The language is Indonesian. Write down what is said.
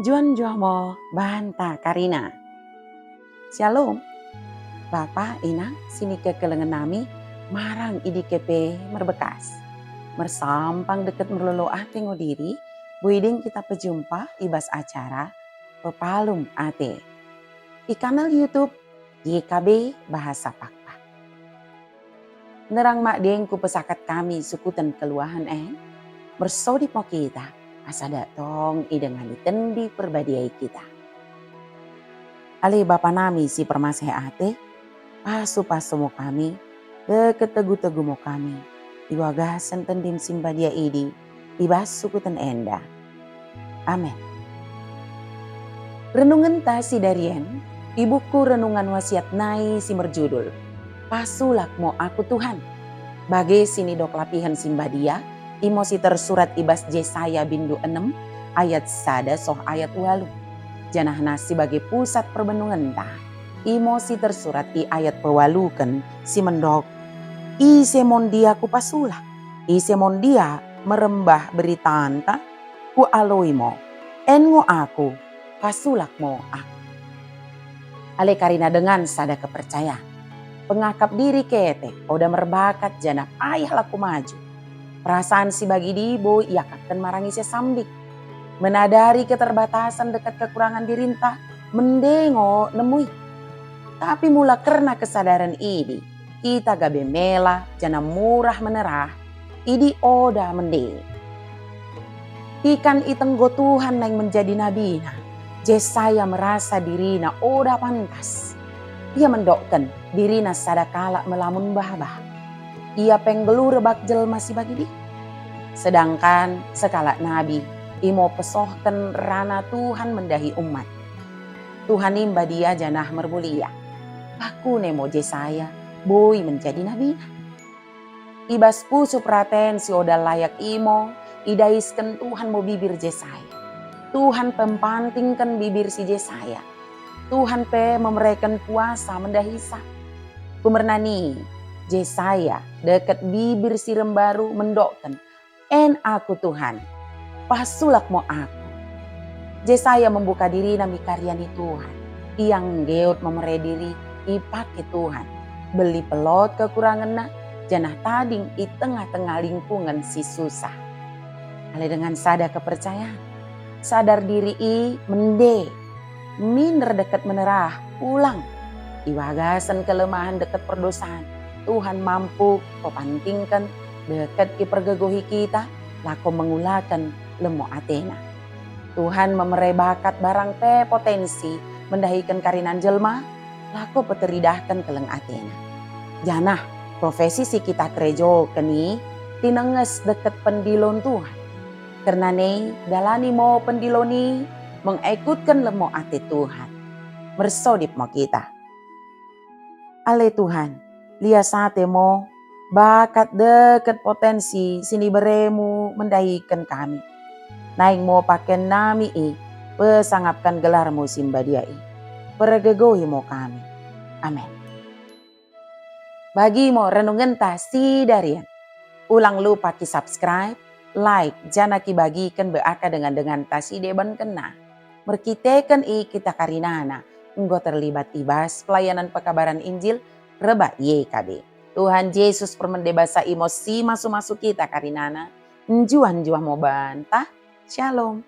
Juan Jomo Banta Karina. Shalom. Bapa ina sini ke kelengan nami marang idi kepe merbekas. Mersampang deket merlolo ate ngodiri, buiding kita pejumpa ibas acara pepalum ate. Di kanal YouTube YKB Bahasa Pakpa. Nerang mak dengku pesakat kami sukutan keluahan bersodip mo kita. Asa datong idengan tendi perbadiai kita. Ali bapa nami si permasih ate, pasu mo kami, ketegu-tegu mo kami, iwagasan tendim simbadia idi, ibas sukutan enda. Amin. Renungan tasi darien, ibuku renungan wasiat nai si merjudul, pasulak mo aku Tuhan. Bagi sini dok lapihan simbadia, imosi tersurat ibas Yesaya bindu 6 ayat sada soh ayat walu. Janah nasi bagi pusat perbenungan ta. Imosi tersurat i ayat pewaluken si mendok. Ise mondia ku pasulak. Ise mondia merembah beritaan ta. Ku aloi mo. Engo aku pasulak mo aku. Ale karina dengan sada kepercayaan. Pengakap diri kete. Oda merbakat jana payah laku maju. Perasaan si bagi dibo ia akan marangi sesambik. Menadari keterbatasan dekat kekurangan dirinta, mendengo nemui. Tapi mula karena kesadaran ini, kita gabe mela jana murah menerah, idi oda mendeng. Ikan itenggo Tuhan yang menjadi nabina, Yesaya merasa dirina oda pantas. Ia mendokkan dirina sadakala melamun babah. Ia penggelu rebak jelma si bagi di. Sedangkan sekala nabi, imo pesohkan rana Tuhan mendahi umat. Tuhan imba dia janah mermulia. Aku nemo Yesaya, boy menjadi nabi. Ibas pusu praten si oda layak imo, idaiskan Tuhan mo bibir Yesaya. Tuhan pempantingkan bibir si Yesaya. Tuhan pe memeraikan puasa mendahisa. Kumernani, Yesaya dekat bibir si rembaru mendokkan. En aku Tuhan, pasulak mo aku. Yesaya membuka diri nami karyani Tuhan. Yang geot memerai diri ipake Tuhan. Beli pelot kekurangan na, janah tading i tengah-tengah lingkungan si susah. Ale dengan sadar kepercayaan, sadar diri i mende, minder dekat menerah, pulang. Iwagasan kelemahan dekat perdosaan. Tuhan mampu pepantingkan dekat ki pergegohi kita, lako mengulakan lemo Athena. Tuhan memerai bakat barang te potensi mendahikan karinan jelma, lako peteridahkan keleng Athena. Janah profesi si kita kerejo keni tinenges dekat pendilon Tuhan. Karena ne dalani mo pendiloni mengikutkan lemo ate Tuhan. Mersodip mo kita. Ale Tuhan, lia sate mo bakat dekat potensi sini beremu mendahikan kami. Naing mo paken nami pesangapkan gelarmu simbadiai. Pergegohi mo kami. Amin. Bagi mo renungan tasi darian. Ulang lupa ki subscribe, like, jana ki bagikan beaka dengan tasi deban kena. Merkitekan kita karinana. Enggo terlibat ibas pelayanan pekabaran Injil reba YKB. Tuhan Yesus permendebasa emosi masuk-masuk kita karinana. Njuan-juan mau bantah. Shalom.